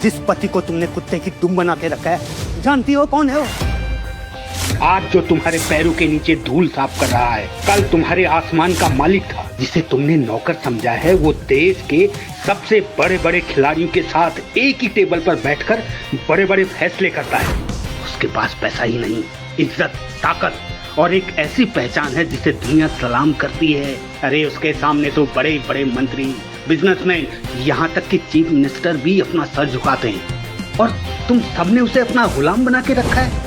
जिस पति को तुमने कुत्ते की दुम बना के रखा है, जानती हो कौन है वो? आज जो तुम्हारे पैरों के नीचे धूल साफ कर रहा है, कल तुम्हारे आसमान का मालिक था। जिसे तुमने नौकर समझा है, वो देश के सबसे बड़े बड़े खिलाड़ियों के साथ एक ही टेबल पर बैठकर बड़े बड़े फैसले करता है। उसके पास पैसा ही नहीं, इज्जत, ताकत और एक ऐसी पहचान है जिसे दुनिया सलाम करती है। अरे उसके सामने तो बड़े बड़े मंत्री, बिजनेसमैन, यहाँ तक कि चीफ मिनिस्टर भी अपना सर झुकाते हैं, और तुम सबने उसे अपना गुलाम बना के रखा है।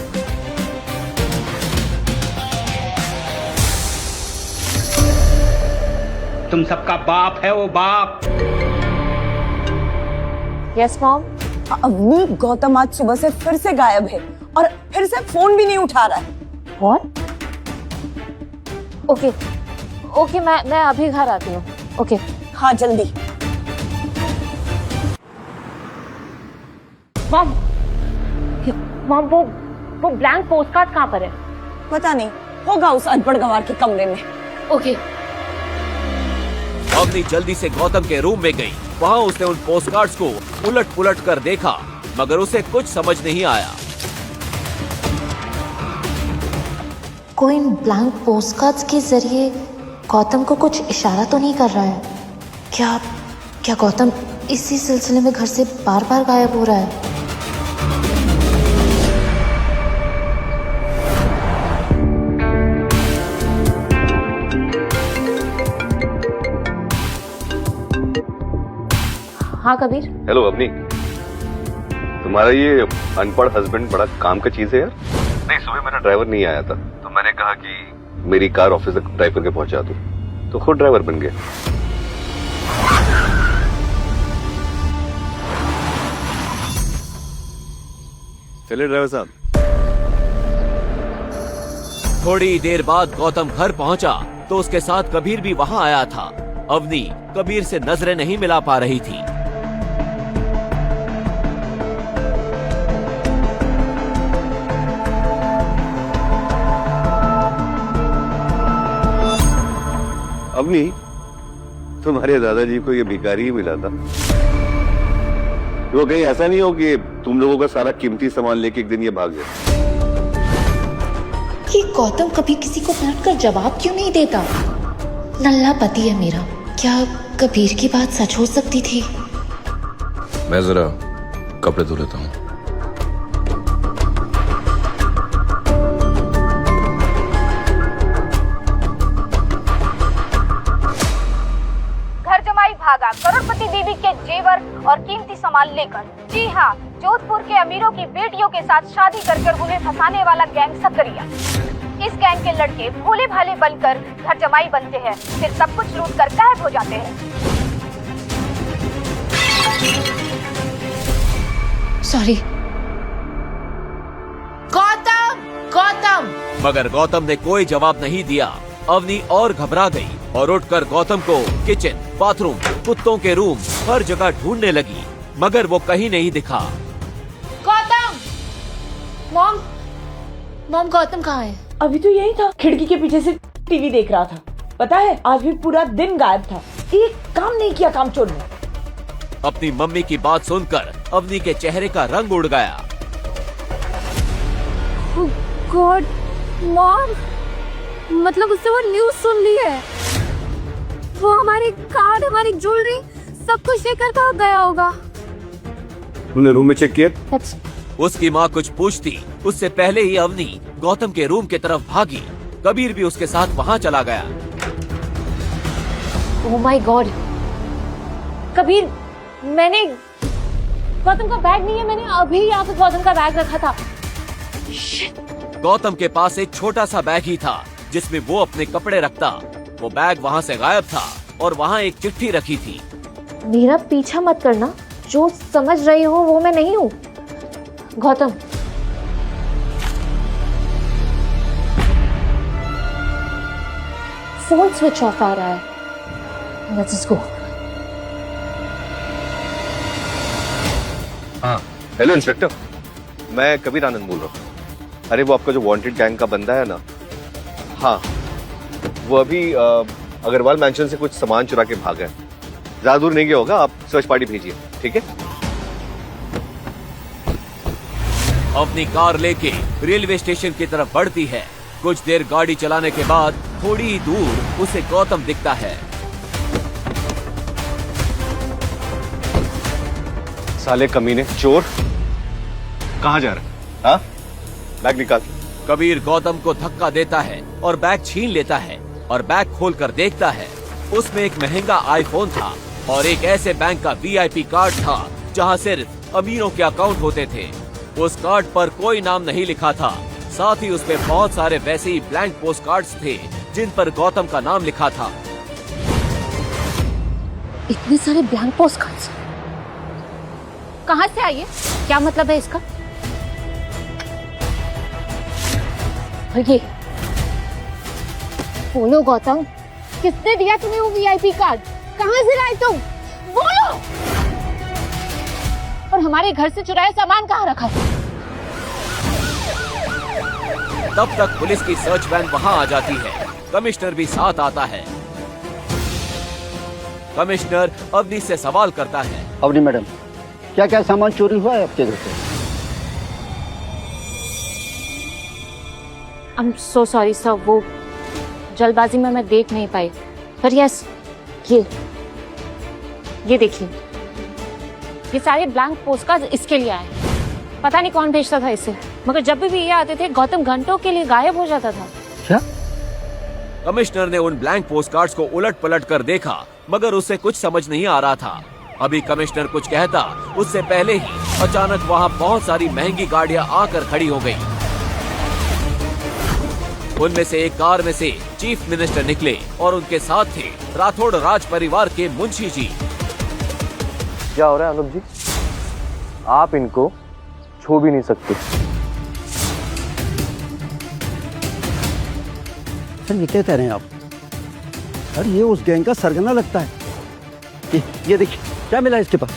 तुम सबका बाप है वो, बाप। Yes mom. अवनी, गौतम आज सुबह से फिर से गायब है और फिर से फोन भी नहीं उठा रहा है। What? ओके, मैं अभी घर आती हूँ। ओके। हाँ, जल्दी। मॉम वो ब्लैंक पोस्ट कार्ड कहाँ पर है? पता नहीं, होगा उस अनपढ़ गंवार के कमरे में। ओके। अवनी जल्दी से गौतम के रूम में गई। वहाँ उसने उन पोस्टकार्ड्स को उलट पुलट कर देखा, मगर उसे कुछ समझ नहीं आया। कोई ब्लैंक पोस्टकार्ड्स के जरिए गौतम को कुछ इशारा तो नहीं कर रहा है? क्या गौतम इसी सिलसिले में घर से बार बार गायब हो रहा है? हाँ कबीर। हेलो अवनी, तुम्हारा ये अनपढ़ हस्बैंड बड़ा काम का चीज है यार। नहीं, सुबह मेरा ड्राइवर नहीं आया था, तो मैंने कहा कि मेरी कार ऑफिस तक ड्राइव करके पहुंचा दूं, तो खुद ड्राइवर बन गया। चलिए ड्राइवर साहब। थोड़ी देर बाद गौतम घर पहुंचा तो उसके साथ कबीर भी वहां आया था। अवनी कबीर से नजरें नहीं मिला पा रही थी। अवनी, तुम्हारे दादाजी को ये भिखारी ही मिला था। वो कहीं ऐसा नहीं हो कि तुम लोगों का सारा कीमती सामान लेके एक दिन ये भाग जाए। ये गौतम कभी किसी को पलटकर जवाब क्यों नहीं देता? नल्ला पति है मेरा, क्या कबीर की बात सच हो सकती थी? मैं जरा कपड़े धो लेता हूँ। घर जमाई भागा करोड़पति बीवी के जेवर और कीमती सामान लेकर। जी हाँ, जोधपुर के अमीरों की बेटियों के साथ शादी कर उन्हें फंसाने वाला गैंग सकरिया। इस गैंग के लड़के भोले भाले बनकर घर जमाई बनते हैं, फिर सब कुछ लूट कर गायब हो जाते हैं। सॉरी। गौतम! मगर गौतम ने कोई जवाब नहीं दिया। अवनी और घबरा गई और उठकर गौतम को किचन, बाथरूम, कुत्तों के रूम, हर जगह ढूंढने लगी, मगर वो कहीं नहीं दिखा। गौतम! मॉम गौतम कहाँ है? अभी तो यही था, खिड़की के पीछे से टीवी देख रहा था। पता है, आज भी पूरा दिन गायब था, एक काम नहीं किया कामचोर ने। अपनी मम्मी की बात सुनकर अवनी के चेहरे का रंग उड़ गया। गॉड मॉम, मतलब उससे वो न्यूज़ सुन ली है। वो हमारी कार्ड, हमारी ज्वेलरी सब कुछ लेकर कहाँ गया होगा? तुमने रूम में चेक किया? उसकी माँ कुछ पूछती उससे पहले ही अवनी गौतम के रूम की तरफ भागी। कबीर भी उसके साथ वहाँ चला गया। ओह माय गॉड कबीर, मैंने गौतम का बैग नहीं है, मैंने अभी यहाँ पे गौतम का बैग रखा था। गौतम के पास एक छोटा सा बैग ही था जिसमें वो अपने कपड़े रखता। वो बैग वहाँ से गायब था और वहाँ एक चिट्ठी रखी थी। मेरा पीछा मत करना, जो समझ रही हो वो मैं नहीं हूँ। गौतम, फोन स्विच ऑफ आ रहा है। Let's go. हाँ, हेलो इंस्पेक्टर, मैं कबीर आनंद बोल रहा हूँ। अरे वो आपका जो वांटेड गैंग का बंदा है ना, हाँ, वो अभी अग्रवाल मैंशन से कुछ सामान चुरा के भागा है। ज्यादा दूर नहीं गया होगा, आप सर्च पार्टी भेजिए, ठीक है? अवनी कार लेके रेलवे स्टेशन की तरफ बढ़ती है। कुछ देर गाड़ी चलाने के बाद थोड़ी ही दूर उसे गौतम दिखता है। साले कमीने, चोर, कहाँ जा रहे? हाँ, बैग निकाल। कबीर गौतम को धक्का देता है और बैग छीन लेता है और बैग खोलकर देखता है उसमें एक महंगा आईफोन था और एक ऐसे बैंक का VIP कार्ड था जहां सिर्फ अमीरों के अकाउंट होते थे। उस कार्ड पर कोई नाम नहीं लिखा था, साथ ही उसमें बहुत सारे वैसे ही ब्लैंक पोस्ट कार्ड्स थे जिन पर गौतम का नाम लिखा था। इतने सारे ब्लैंक पोस्ट कार्ड्स कहाँ से आई है? क्या मतलब है इसका? और ये बोलो गौतम, किसने दिया तुम्हें वो VIP कार्ड? कहाँ से लाए तुम? बोलो। और हमारे घर से चुराया सामान कहाँ रखा है? तब तक पुलिस की सर्च वैन वहां आ जाती है। कमिश्नर भी साथ आता है। कमिश्नर अवनी से सवाल करता है। अवनी मैडम, क्या क्या सामान चोरी हुआ है आपके घर से? I am so sorry sir, वो जल्दबाजी में मैं देख नहीं पाई। पर यस, ये देखिए, ये सारे ब्लैंक पोस्ट कार्ड इसके लिए आए। पता नहीं कौन भेजता था इसे, मगर जब भी ये आते थे गौतम घंटों के लिए गायब हो जाता था। क्या? कमिश्नर ने उन ब्लैंक पोस्ट कार्ड्स को उलट पलट कर देखा, मगर उसे कुछ समझ नहीं आ रहा था। अभी कमिश्नर कुछ कहता उससे पहले ही अचानक वहाँ बहुत सारी महंगी गाड़ियाँ आकर खड़ी हो गयी। उनमें से एक कार में से चीफ मिनिस्टर निकले और उनके साथ थे राठौड़ राज परिवार के मुंशी जी। क्या हो रहा है अनुप जी? आप इनको छू भी नहीं सकते। सर, ये क्या कह रहे हैं आप? सर, ये उस गैंग का सरगना लगता है। ये देखिए, क्या मिला इसके पास?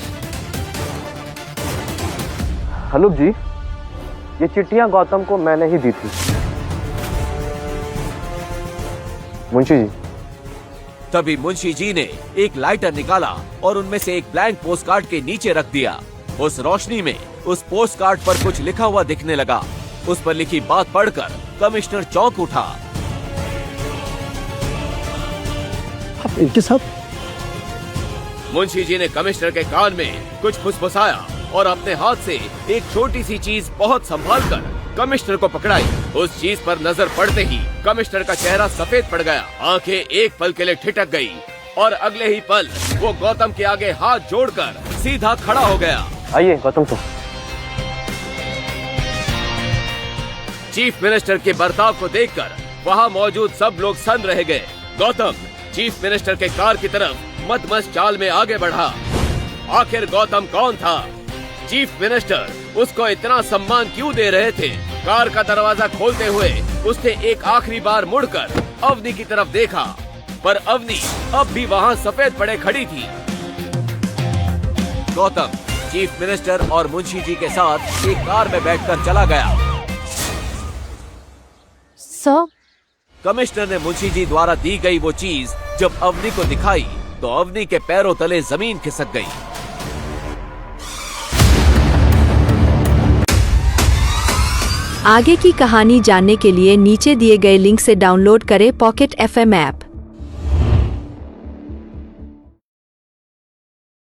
अनुप जी, ये चिट्ठियां गौतम को मैंने ही दी थी। मुंशी जी। तभी मुंशी जी ने एक लाइटर निकाला और उनमें से एक ब्लैंक पोस्ट कार्ड के नीचे रख दिया। उस रोशनी में उस पोस्ट कार्ड पर कुछ लिखा हुआ दिखने लगा। उस पर लिखी बात पढ़कर कमिश्नर चौंक उठा। आप इनके साथ? मुंशी जी ने कमिश्नर के कान में कुछ फुसफुसाया और अपने हाथ से एक छोटी सी चीज बहुत संभाल कर कमिश्नर को पकड़ाई। उस चीज पर नजर पड़ते ही कमिश्नर का चेहरा सफेद पड़ गया, आंखें एक पल के लिए ठिठक गई और अगले ही पल वो गौतम के आगे हाथ जोड़कर सीधा खड़ा हो गया। आइए गौतम को। चीफ मिनिस्टर के बर्ताव को देखकर वहाँ मौजूद सब लोग सन रह गए। गौतम चीफ मिनिस्टर के कार की तरफ मदमस्त चाल में आगे बढ़ा। आखिर गौतम कौन था? चीफ मिनिस्टर उसको इतना सम्मान क्यों दे रहे थे? कार का दरवाजा खोलते हुए उसने एक आखिरी बार मुड़कर अवनी की तरफ देखा, पर अवनी अब भी वहाँ सफेद पड़े खड़ी थी। गौतम चीफ मिनिस्टर और मुंशी जी के साथ एक कार में बैठकर चला गया। सर, कमिश्नर ने मुंशी जी द्वारा दी गई वो चीज जब अवनी को दिखाई तो अवनी के पैरों तले जमीन खिसक गई। आगे की कहानी जानने के लिए नीचे दिए गए लिंक से डाउनलोड करें पॉकेट FM ऐप।